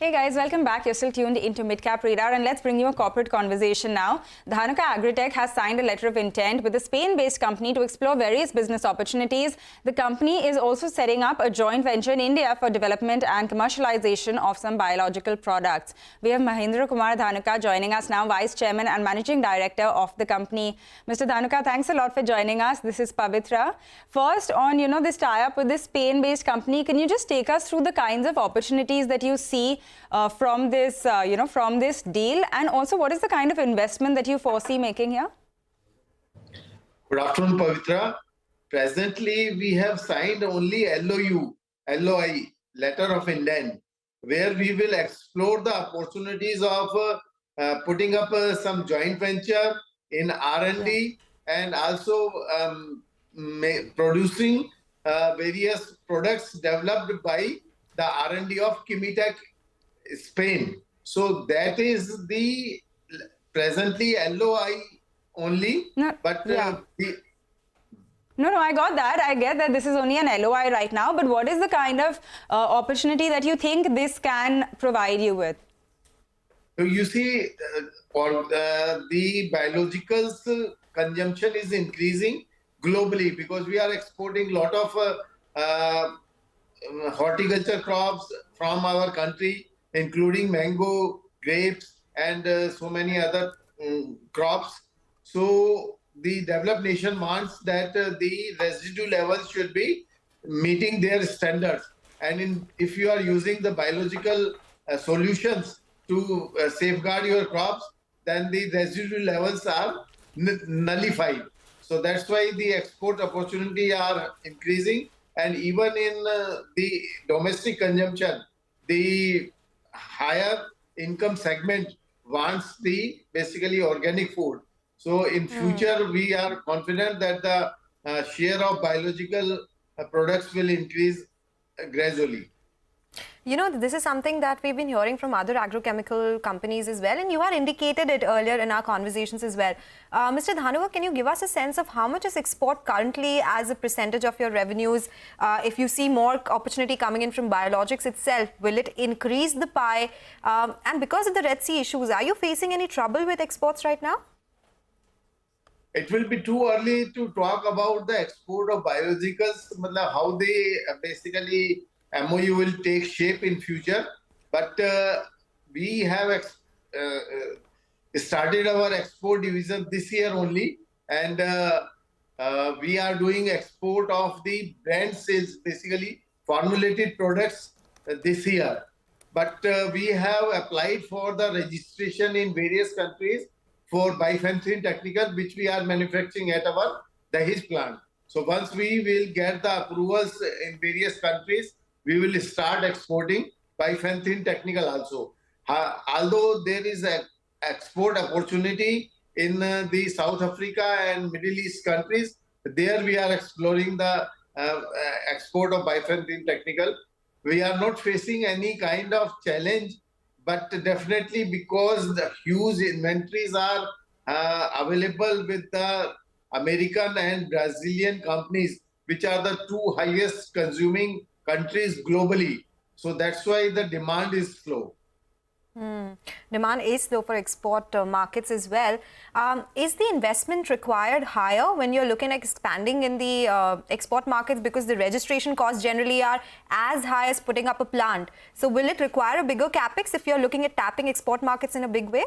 Hey guys, welcome back. You're still tuned into Midcap Radar, and let's bring you a corporate conversation now. Dhanuka Agritech has signed a letter of intent with a Spain-based company to explore various business opportunities. The company is also setting up a joint venture in India for development and commercialization of some biological products. We have Mahendra Kumar Dhanuka joining us now, Vice Chairman and Managing Director of the company. Mr. Dhanuka, thanks a lot for joining us. This is Pavithra. First, on this tie-up with this Spain-based company, can you just take us through the kinds of opportunities that you see from this, from this deal, and also what is the kind of investment that you foresee making here? Good afternoon, Pavithra. Presently, we have signed only LOI, letter of intent, where we will explore the opportunities of putting up some joint venture in R&D and also producing various products developed by the R&D of Kimitec, Spain. So that is the presently LOI only. No, I got that. I get that this is only an LOI right now. But what is the kind of opportunity that you think this can provide you with? So you see, the biologicals consumption is increasing globally because we are exporting a lot of horticulture crops from our country, including mango, grapes, and so many other crops. So the developed nation wants that the residue levels should be meeting their standards. And if you are using the biological solutions to safeguard your crops, then the residue levels are nullified. So that's why the export opportunity are increasing. And even in the domestic consumption, the higher income segment wants the basically organic food. So in future, we are confident that the share of biological products will increase gradually. You know, this is something that we've been hearing from other agrochemical companies as well, and you had indicated it earlier in our conversations as well. Mr. Dhanuka, can you give us a sense of how much is export currently as a percentage of your revenues? If you see more opportunity coming in from biologics itself, will it increase the pie? And because of the Red Sea issues, are you facing any trouble with exports right now? It will be too early to talk about the export of biologicals, how they basically MOU will take shape in future, but we have started our export division this year only, and we are doing export of the brand sales, basically formulated products this year. But we have applied for the registration in various countries for bifenthrin technical, which we are manufacturing at our Dahej plant. So once we will get the approvals in various countries, we will start exporting bifenthrin technical also. Although there is an export opportunity in the South Africa and Middle East countries, there we are exploring the export of bifenthrin technical. We are not facing any kind of challenge, but definitely because the huge inventories are available with the American and Brazilian companies, which are the two highest consuming countries globally. So that's why the demand is slow. Demand is slow for export markets as well. Is the investment required higher when you're looking at expanding in the export markets, because the registration costs generally are as high as putting up a plant? So will it require a bigger capex if you're looking at tapping export markets in a big way?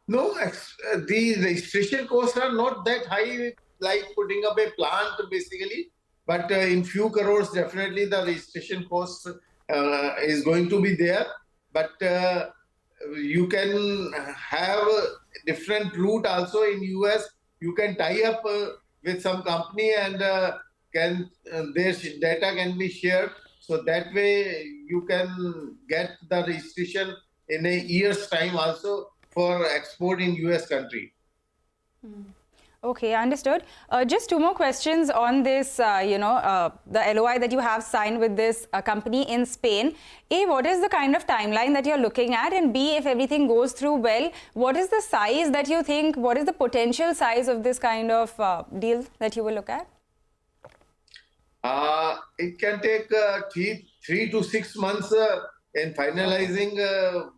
No, the registration costs are not that high like putting up a plant basically. But in few crores, definitely the registration cost is going to be there. But you can have a different route also in US. You can tie up with some company and their data can be shared. So that way you can get the registration in a year's time also for export in US country. Okay, understood. Just two more questions on this, the LOI that you have signed with this company in Spain. A, what is the kind of timeline that you're looking at? And B, if everything goes through well, what is the size that you think, what is the potential size of this kind of deal that you will look at? It can take 3 to 6 months in finalizing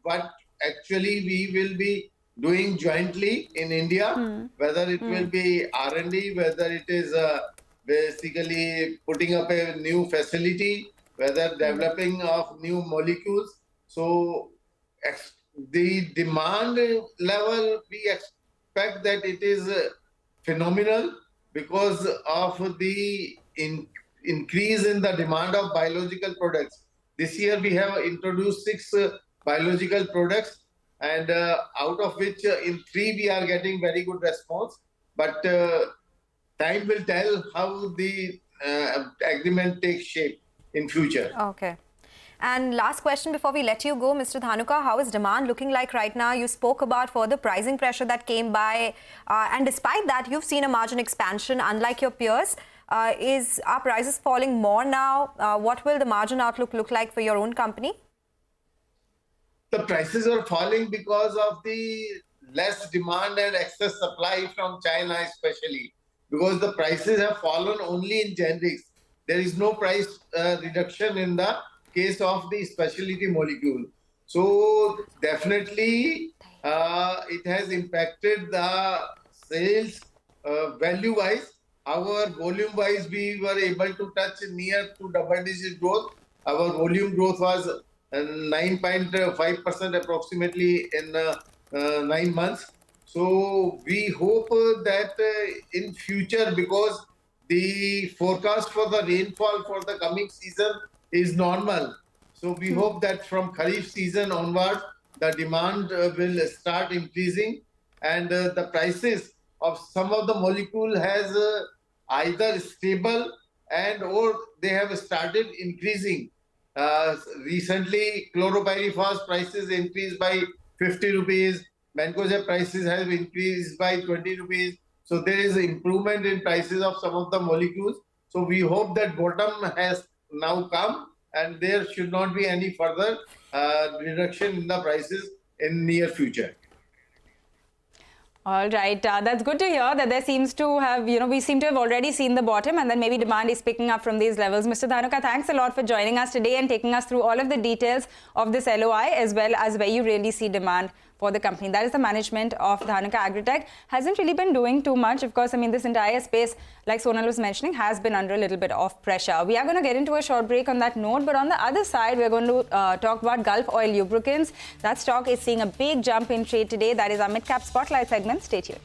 what actually we will be doing jointly in India, whether it will be R&D, whether it is basically putting up a new facility, whether developing of new molecules. So the demand level, we expect that it is phenomenal because of the increase in the demand of biological products. This year we have introduced 6 biological products, and out of which in 3 we are getting very good response. But time will tell how the agreement takes shape in future. Okay. And last question before we let you go, Mr. Dhanuka, how is demand looking like right now? You spoke about further pricing pressure that came by, and despite that, you've seen a margin expansion, unlike your peers. Are prices falling more now? What will the margin outlook look like for your own company? The prices are falling because of the less demand and excess supply from China especially, because the prices have fallen only in generics. There is no price reduction in the case of the specialty molecule. So definitely it has impacted the sales value-wise. However, volume-wise, we were able to touch near to double-digit growth. Our volume growth was 9.5% approximately in 9 months. So we hope that in future, because the forecast for the rainfall for the coming season is normal. So we hope that from Kharif season onwards, the demand will start increasing, and the prices of some of the molecule has either stable and or they have started increasing. Recently, chlorpyrifos prices increased by 50 rupees. Mancozeb prices have increased by 20 rupees. So there is improvement in prices of some of the molecules. So we hope that bottom has now come, and there should not be any further reduction in the prices in near future. All right, that's good to hear that there seems to have, we seem to have already seen the bottom, and then maybe demand is picking up from these levels. Mr. Dhanuka, thanks a lot for joining us today and taking us through all of the details of this LOI, as well as where you really see demand for the company. That is the management of Dhanuka Agritech. Hasn't really been doing too much. Of course, I mean, this entire space, like Sonal was mentioning, has been under a little bit of pressure. We are going to get into a short break on that note, but on the other side, we're going to talk about Gulf Oil Lubricants. That stock is seeing a big jump in trade today. That is our mid-cap spotlight segment. Stay tuned.